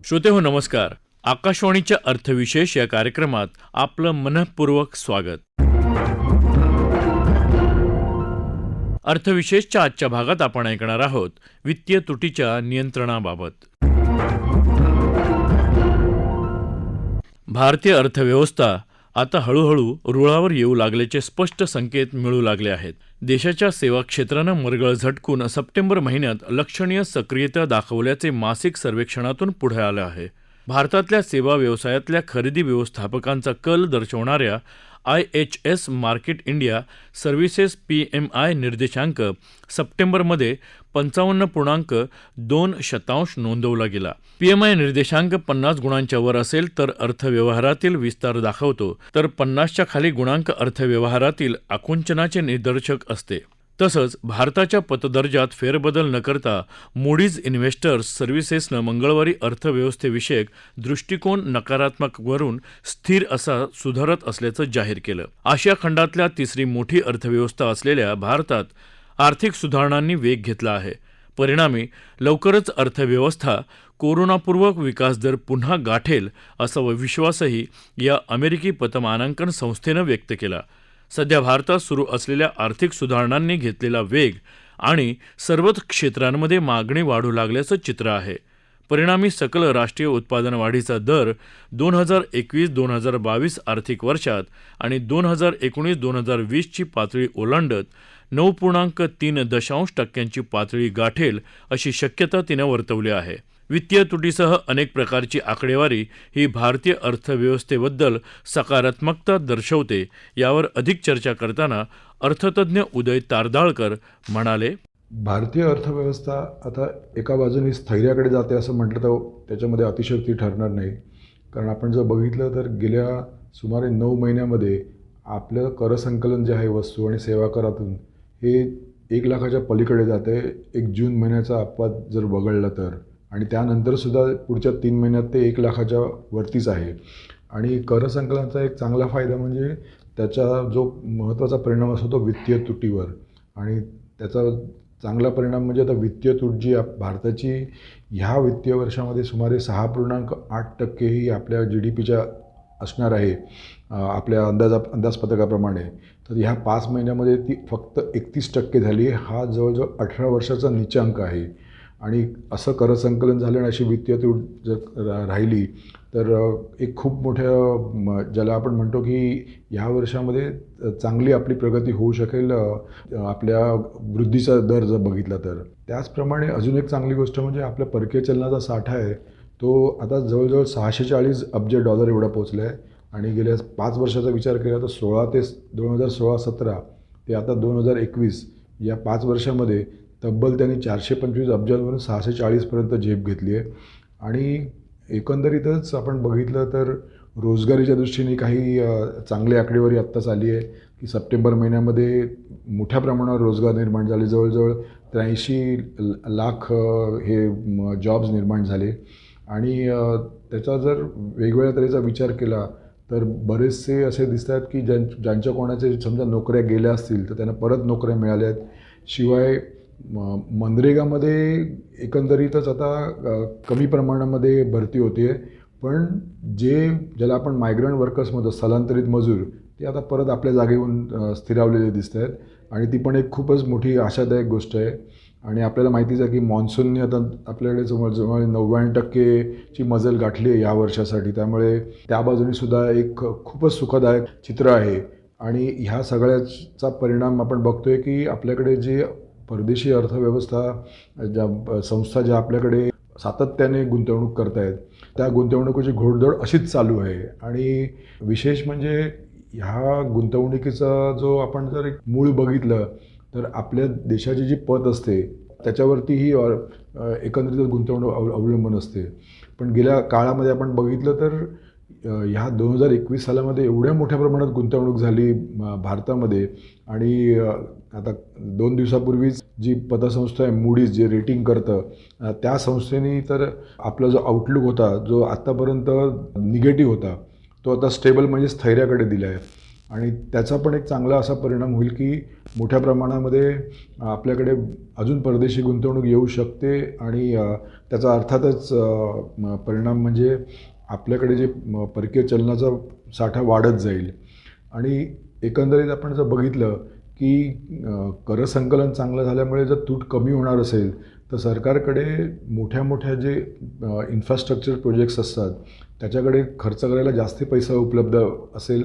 श्रोते हो नमस्कार. आकाशवाणीच्या अर्थविशेष या कार्यक्रमात आपलं मनःपूर्वक स्वागत. अर्थविशेषच्या आजच्या भागात आपण ऐकणार आहोत वित्तीय तुटीच्या नियंत्रणाबाबत. भारतीय अर्थव्यवस्था आता हळूहळू रुळावर येऊ लागल्याचे स्पष्ट संकेत मिळू लागले आहेत. देशाच्या सेवा क्षेत्रानं मरगळ झटकून सप्टेंबर महिन्यात लक्षणीय सक्रियता दाखवल्याचे मासिक सर्वेक्षणातून पुढे आलं आहे. भारतातल्या सेवा व्यवसायातल्या खरेदी व्यवस्थापकांचा कल दर्शवणाऱ्या IHS market India services PMI निर्देशांक सप्टेंबरमध्ये 55.2% नोंदवला गेला. PMI निर्देशांक 50 गुणांच्या वर असेल तर अर्थव्यवहारातील विस्तार दाखवतो, तर 50च्या खाली गुणांक अर्थव्यवहारातील आकुंचनाचे निदर्शक असते. तसंच भारताच्या पतदर्जात फेरबदल न करता मूडीज इन्व्हेस्टर्स सर्व्हिसेसनं मंगळवारी अर्थव्यवस्थेविषयक दृष्टिकोन नकारात्मकवरून स्थिर असा सुधारत असल्याचं जाहीर केलं. आशिया खंडातल्या तिसरी मोठी अर्थव्यवस्था असलेल्या भारतात आर्थिक सुधारणांनी वेग घेतला आहे. परिणामी लवकरच अर्थव्यवस्था कोरोनापूर्व विकासदर पुन्हा गाठेल असा विश्वासही या अमेरिकी पतमानांकन संस्थेनं व्यक्त केला. सध्या भारतात सुरू असलेल्या आर्थिक सुधारणांनी घेतलेला वेग आणि सर्वच क्षेत्रांमध्ये मागणी वाढू लागल्याचं चित्र आहे. परिणामी सकल राष्ट्रीय उत्पादन वाढीचा दर 2021-2022 आर्थिक वर्षात आणि 2019-2020 ची पातळी ओलांडत 9.3% पातळी गाठेल अशी शक्यता तिनं वर्तवली आहे. वित्तीय तुटीसह अनेक प्रकारची आकडेवारी ही भारतीय अर्थव्यवस्थेबद्दल सकारात्मकता दर्शवते. यावर अधिक चर्चा करताना अर्थतज्ञ उदय तारदाळकर म्हणाले, भारतीय अर्थव्यवस्था आता एका बाजूने स्थैर्याकडे जाते असं म्हटलं तर त्याच्यामध्ये अतिशयोक्ती ठरणार नाही. कारण आपण जर बघितलं तर गेल्या सुमारे 9 महिन्यामध्ये आपलं करसंकलन जे आहे वस्तू आणि सेवा करातून हे 1 लाखाच्या पलीकडे जाते. 1 जून महिन्याचा अपवाद जर वगळला तर, आणि त्यानंतरसुद्धा पुढच्या 3 महिन्यात ते 1 लाखाच्या वरतीच आहे. आणि करसंकलनाचा एक चांगला फायदा म्हणजे त्याचा जो महत्त्वाचा परिणाम असतो तो वित्तीय तुटीवर, आणि त्याचा चांगला परिणाम म्हणजे आता वित्तीय तूट जी भारताची ह्या वित्तीय वर्षामध्ये सुमारे 6.8% ही आपल्या GDPच्या असणार आहे आपल्या अंदाजपत्रकाप्रमाणे. तर ह्या 5 महिन्यामध्ये ती फक्त 31% झाली. हा जवळजवळ 18 वर्षाचा नीचांक आहे. आणि असं करसंकलन झालं आणि अशी वित्तीय तूट जर राहिली तर एक खूप मोठ्या ज्याला आपण म्हणतो की ह्या वर्षामध्ये चांगली आपली प्रगती होऊ शकेल आपल्या वृद्धीचा दर जर बघितला तर. त्याचप्रमाणे अजून एक चांगली गोष्ट म्हणजे आपल्या परकीय चलनाचा साठा आहे तो आता जवळजवळ $640 अब्ज एवढा पोचला आहे. आणि गेल्या 5 वर्षाचा विचार केला तर 2016 ते आता 2021 या 5 वर्षामध्ये तब्बल त्यांनी 425 अब्जांवरून 640पर्यंत झेप घेतली आहे. आणि एकंदरीतच आपण बघितलं तर रोजगारीच्या दृष्टीने काही चांगली आकडेवारी आत्ताच आली आहे की सप्टेंबर महिन्यामध्ये मोठ्या प्रमाणावर रोजगार निर्माण झाले. जवळजवळ 83 लाख हे जॉब्स निर्माण झाले. आणि त्याचा जर वेगवेगळ्या तऱ्हेचा विचार केला तर बरेचसे असे दिसत आहेत की ज्यांच्या कोणाचे समजा नोकऱ्या गेल्या असतील तर त्यांना परत नोकऱ्या मिळाल्या आहेत. शिवाय मनरेगामध्ये एकंदरीतच आता कमी प्रमाणामध्ये भरती होते आहे, पण ज्याला आपण मायग्रंट वर्कर्स म्हणतो स्थलांतरित मजूर ते आता परत आपल्या जागेहून स्थिरावलेले दिसत आहेत. आणि ती पण एक खूपच मोठी आशादायक गोष्ट आहे. आणि आपल्याला माहितीच आहे की मान्सूनने आता आपल्याकडे जवळ 99% मजल गाठली आहे या वर्षासाठी. त्यामुळे त्या बाजूने सुद्धा एक खूपच सुखदायक चित्र आहे. आणि ह्या सगळ्याचा परिणाम आपण बघतोय की आपल्याकडे जे परदेशी अर्थव्यवस्था संस्था ज्या आपल्याकडे सातत्याने गुंतवणूक करत आहेत त्या गुंतवणुकीची घोडदौड अशीच चालू आहे. आणि विशेष म्हणजे ह्या गुंतवणुकीचा जो आपण जर एक मूळ बघितलं तर आपल्या देशाची जी पत असते त्याच्यावरती ही एकंदरीत गुंतवणूक अवलंबून असते. पण गेल्या काळामध्ये आपण बघितलं तर ह्या 2021 सालामध्ये एवढ्या मोठ्या प्रमाणात गुंतवणूक झाली भारतामध्ये. आणि आता 2 दिवसापूर्वीच जी पतसंस्था आहे मूडीज जे रेटिंग करतं त्या संस्थेने तर आपला जो आउटलुक होता जो आत्तापर्यंत निगेटिव्ह होता तो आता स्टेबल म्हणजे स्थैर्याकडे दिला आहे. आणि त्याचा पण एक चांगला असा परिणाम होईल की मोठ्या प्रमाणामध्ये आपल्याकडे अजून परदेशी गुंतवणूक येऊ शकते आणि त्याचा अर्थातच परिणाम म्हणजे आपल्याकडे जे परकीय चलनाचा साठा वाढत जाईल. आणि एकंदरीत आपण जर बघितलं की करसंकलन चांगलं झाल्यामुळे जर तूट कमी होणार असेल तर सरकारकडे मोठ्या मोठ्या जे इन्फ्रास्ट्रक्चर प्रोजेक्ट्स असतात त्याच्याकडे खर्च करायला जास्त पैसा उपलब्ध असेल.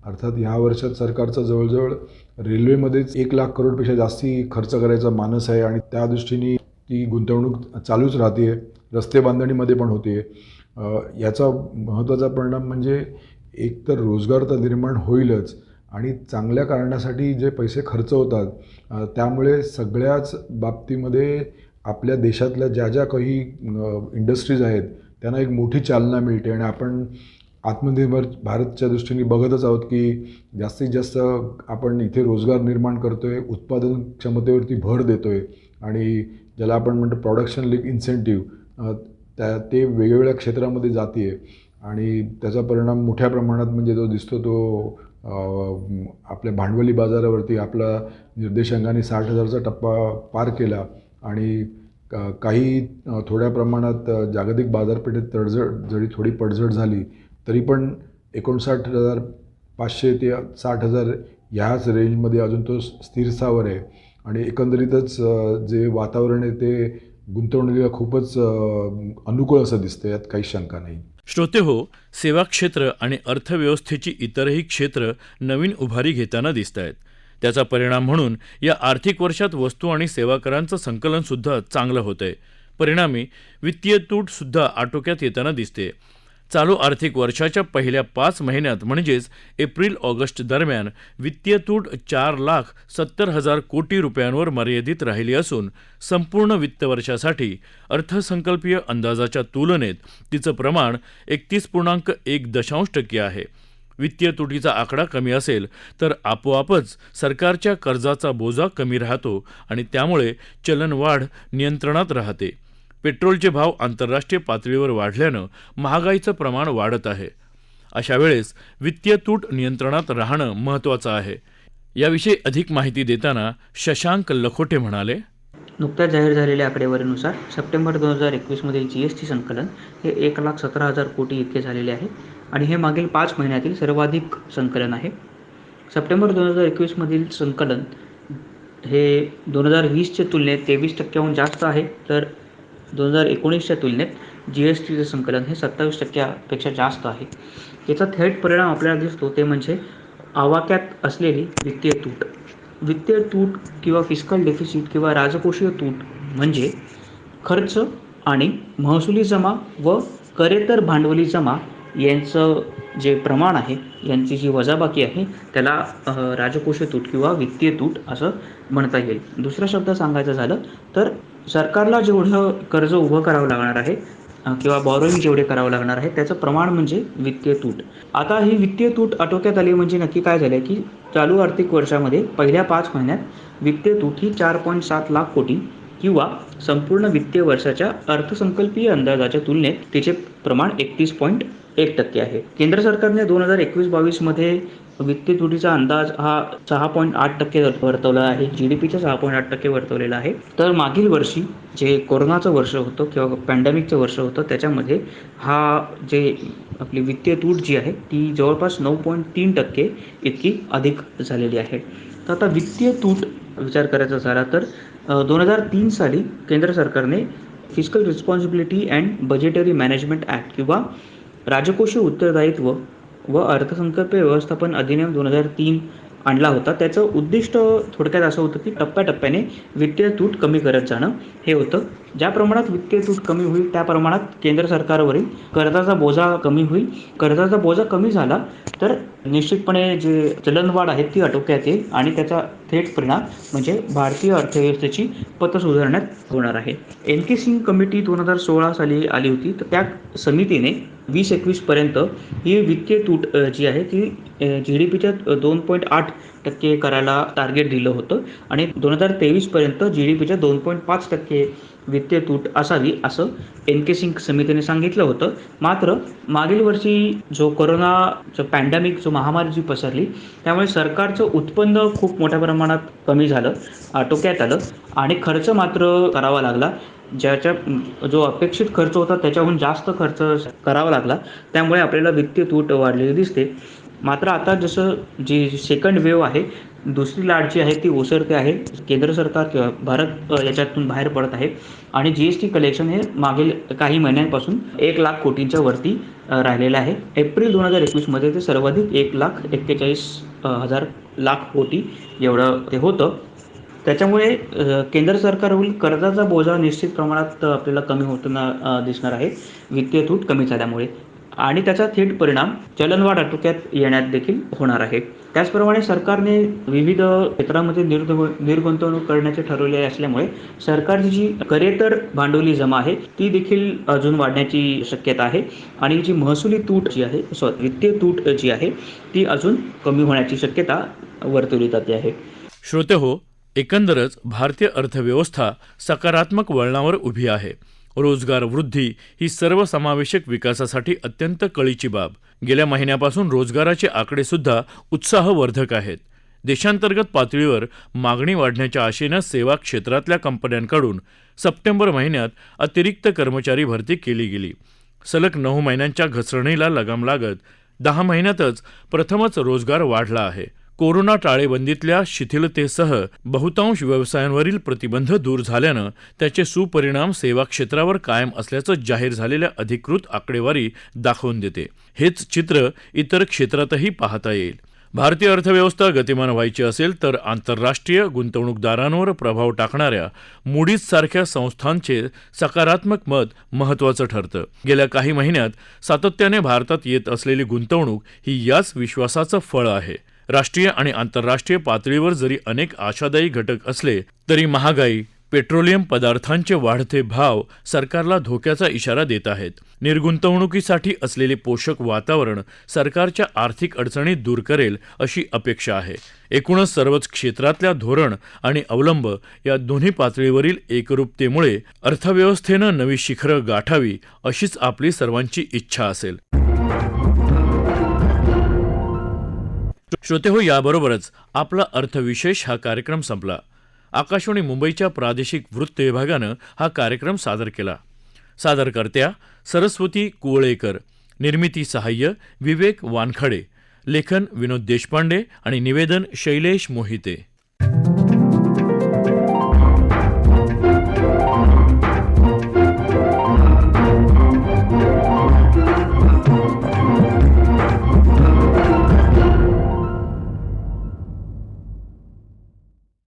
अर्थात ह्या वर्षात सरकारचं जवळजवळ रेल्वेमध्येच 1,00,000 करोडपेक्षा जास्ती खर्च करायचा मानस आहे आणि त्या दृष्टीने ती गुंतवणूक चालूच राहते. रस्ते बांधणीमध्ये पण होते. याचा महत्त्वाचा परिणाम म्हणजे एकतर रोजगार तर निर्माण होईलच आणि चांगल्या कारणासाठी जे पैसे खर्च होतात त्यामुळे सगळ्याच बाबतीमध्ये आपल्या देशातल्या ज्या ज्या काही इंडस्ट्रीज आहेत त्यांना एक मोठी चालना मिळते आणि आपण आत्मनिर्भर भारतच्या दृष्टीने बघतच आहोत की जास्तीत जास्त आपण इथे रोजगार निर्माण करतो आहे, उत्पादन क्षमतेवरती भर देतो आहे आणि ज्याला आपण म्हणतो प्रोडक्शन लिंक इन्सेंटिव्ह ते वेगवेगळ्या क्षेत्रामध्ये जाते आहे आणि त्याचा परिणाम मोठ्या प्रमाणात म्हणजे जो दिसतो तो आपल्या भांडवली बाजारावरती आपला निर्देशांकाने 60,000चा टप्पा पार केला आणि काही थोड्या प्रमाणात जागतिक बाजारपेठेत जरी थोडी पडझड झाली तरी पण 59,500 ते 60,000 ह्याच रेंजमध्ये अजून तो स्थिर स्थावर आहे आणि एकंदरीतच जे वातावरण आहे ते गुंतवणुकीला खूपच अनुकूल असं दिसतं. यात काही शंका नाही. श्रोते हो, सेवा क्षेत्र आणि अर्थव्यवस्थेची इतरही क्षेत्र नवीन उभारी घेताना दिसत आहेत. त्याचा परिणाम म्हणून या आर्थिक वर्षात वस्तू आणि सेवा करांचं संकलनसुद्धा चांगलं होतंय. परिणामी वित्तीय तूटसुद्धा आटोक्यात येताना दिसते. चालू आर्थिक वर्षाच्या पहिल्या 5 महिन्यात म्हणजेच एप्रिल-ऑगस्ट दरम्यान वित्तीय तूट 4,70,000 कोटी रुपयांवर मर्यादित राहिली असून संपूर्ण वित्त वर्षासाठी अर्थसंकल्पीय अंदाजाच्या तुलनेत तिचं प्रमाण 31.1% आहे. वित्तीय तुटीचा आकडा कमी असेल तर आपोआपच सरकारच्या कर्जाचा बोजा कमी राहतो आणि त्यामुळे चलनवाढ नियंत्रणात राहते. पेट्रोलचे भाव आंतरराष्ट्रीय पातळीवर वाढल्यानं महागाईचं प्रमाण वाढत आहे. अशा वेळेस वित्तीय तूट नियंत्रणात राहणं महत्त्वाचं आहे. याविषयी अधिक माहिती देताना शशांक लखोटे म्हणाले, नुकत्याच जाहीर झालेल्या आकडेवारीनुसार सप्टेंबर 2021 मधील जीएसटी संकलन हे 1,17,000 कोटी इतके झालेले आहे आणि हे मागील 5 महिन्यातील सर्वाधिक संकलन आहे. सप्टेंबर 2021 मधील संकलन हे 2020च्या तुलनेत 23% जास्त आहे, तर 2019च्या तुलनेत जीएसटीचं संकलन हे 27% जास्त आहे. याचा थेट परिणाम आपल्याला दिसतो ते म्हणजे आवाक्यात असलेली वित्तीय तूट. वित्तीय तूट किंवा फिस्कल डेफिसिट किंवा राजकोषीय तूट म्हणजे खर्च आणि महसुली जमा व करेतर भांडवली जमा यांचं जे प्रमाण आहे, यांची जी वजाबाकी आहे त्याला राजकोषीय तूट किंवा वित्तीय तूट असं म्हणता येईल. दुसरा शब्द सांगायचं झालं तर सरकारला जेवढं कर्ज उभं करावं लागणार आहे किंवा बॉरोइंग जेवढे करावं लागणार आहे त्याचं प्रमाण म्हणजे वित्तीय तूट. आता ही वित्तीय तूट आटोक्यात आली म्हणजे नक्की काय झालं की चालू आर्थिक वर्षामध्ये पहिल्या 5 महिन्यात वित्तीय तूट ही 4.7 लाख कोटी किंवा संपूर्ण वित्तीय वर्षाच्या अर्थसंकल्पीय अंदाजाच्या तुलनेत तिचे प्रमाण 31.1% आहे. केंद्र सरकारने 2021-22 मध्ये वित्तीय तुटीचा अंदाज हा 6.8% वर्तवला आहे. GDPचा 6.8% वर्तवलेला आहे. तर मागील वर्षी जे कोरोनाचं वर्ष होतं किंवा पॅन्डेमिकचं वर्ष होतं त्याच्यामध्ये हा जे आपली वित्तीय तूट जी आहे ती जवळपास 9.3% इतकी अधिक झालेली आहे. तर आता वित्तीय तूट विचार करायचा झाला तर 2003 साली केंद्र सरकारने fiscal responsibility and budgetary management act किंवा राजकोषीय उत्तरदायित्व व अर्थसंकल्पीय व्यवस्थापन अधिनियम 2003 आणला होता. त्याचं उद्दिष्ट थोडक्यात असं होतं की टप्प्याटप्प्याने वित्तीय तूट कमी करत जाणं हे होतं. ज्या प्रमाणात वित्तीय तूट कमी होईल त्या प्रमाणात केंद्र सरकारवरील कर्जाचा बोजा कमी होईल. कर्जाचा बोजा कमी झाला तर निश्चितपणे जे चलनवाढ आहे ती आटोक्यात येईल आणि त्याचा थेट परिणाम म्हणजे भारतीय अर्थव्यवस्थेची पत सुधारण्यात होणार आहे. NK सिंग कमिटी 2016 साली आली होती. तर त्या समितीने 2021 पर्यंत ही वित्तीय तूट जी आहे ती GDPच्या 2.8 टक्के करायला टार्गेट दिलं होतं आणि 2023पर्यंत GDPच्या 2.5% वित्तीय तूट असावी असं NK सिंग समितीने सांगितलं होतं. मात्र मागील वर्षी जो कोरोना पॅन्डेमिक जो महामारी जी पसरली त्यामुळे सरकारचं उत्पन्न खूप मोठ्या प्रमाणात कमी झालं, आटोक्यात आलं आणि खर्च मात्र करावा लागला. जो अपेक्षित खर्च होता त्याच्याहून जास्त खर्च करावा लागला. त्यामुळे आपल्याला वित्तीय तूट वाढलेली दिसते. मात्र आता जसं जी सेकंड वेव्ह आहे, दुसरी लाट जी आहे ती ओसरते आहे. केंद्र सरकार किंवा भारत याच्यातून बाहेर पडत आहे आणि GST कलेक्शन हे मागील काही महिन्यांपासून 1,00,000 कोटींच्या वरती राहिलेलं आहे. एप्रिल 2021मध्ये ते सर्वाधिक 1,41,000 लाख कोटी एवढं ते होतं. त्याच्यामुळे केंद्र सरकारवरील कर्जाचा बोजा निश्चित प्रमाणात आपल्याला कमी होताना दिसणार आहे, वित्तीय तूट कमी झाल्यामुळे आणि त्याचा थेट परिणाम चलनवाढ आटोक्यात येण्यात देखील होणार आहे. त्याचप्रमाणे सरकारने विविध क्षेत्रामध्ये निर्गुंतवणूक करण्याचे ठरवले असल्यामुळे सरकारची जी करेतर भांडवली जमा आहे ती देखील अजून वाढण्याची शक्यता आहे आणि जी महसुली तूट जी आहे वित्तीय तूट जी आहे ती अजून कमी होण्याची शक्यता वर्तवली जाते आहे. श्रोते हो, एकंदरच भारतीय अर्थव्यवस्था सकारात्मक वळणावर उभी आहे. रोजगार वृद्धी ही सर्वसमावेशक विकासासाठी अत्यंत कळीची बाब. गेल्या महिन्यापासून रोजगाराचे आकडे सुद्धा उत्साहवर्धक आहेत. देशांतर्गत पातळीवर मागणी वाढण्याच्या आशेनं सेवा क्षेत्रातल्या कंपन्यांकडून सप्टेंबर महिन्यात अतिरिक्त कर्मचारी भरती केली गेली. सलग 9 महिन्यांच्या घसरणीला लगाम लागत 10 महिन्यातच प्रथमच रोजगार वाढला आहे. कोरोना टाळेबंदीतल्या शिथिलतेसह बहुतांश व्यवसायांवरील प्रतिबंध दूर झाल्यानं त्याचे सुपरिणाम सेवा क्षेत्रावर कायम असल्याचं जाहीर झालेल्या अधिकृत आकडेवारी दाखवून देते. हेच चित्र इतर क्षेत्रातही पाहता येईल. भारतीय अर्थव्यवस्था गतिमान व्हायची असेल तर आंतरराष्ट्रीय गुंतवणूकदारांवर प्रभाव टाकणाऱ्या मूडीज सारख्या संस्थांचे सकारात्मक मत महत्त्वाचं ठरतं. गेल्या काही महिन्यात सातत्याने भारतात येत असलेली गुंतवणूक ही याच विश्वासाचं फळ आहे. राष्ट्रीय आणि आंतरराष्ट्रीय पातळीवर जरी अनेक आशादायी घटक असले तरी महागाई, पेट्रोलियम पदार्थांचे वाढते भाव सरकारला धोक्याचा इशारा देत आहेत. निर्गुंतवणुकीसाठी असलेले पोषक वातावरण सरकारच्या आर्थिक अडचणी दूर करेल अशी अपेक्षा आहे. एकूणच सर्वच क्षेत्रातल्या धोरण आणि अवलंब या दोन्ही पातळीवरील एकरूपतेमुळे अर्थव्यवस्थेनं नवी शिखरं गाठावी अशीच आपली सर्वांची इच्छा असेल. श्रोते हो, याबरोबरच आपला अर्थविशेष हा कार्यक्रम संपला. आकाशवाणी मुंबईच्या प्रादेशिक वृत्त विभागानं हा कार्यक्रम सादर केला. सादरकर्त्या सरस्वती कुवळेकर, निर्मिती सहाय्य विवेक वानखडे, लेखन विनोद देशपांडे आणि निवेदन शैलेश मोहिते.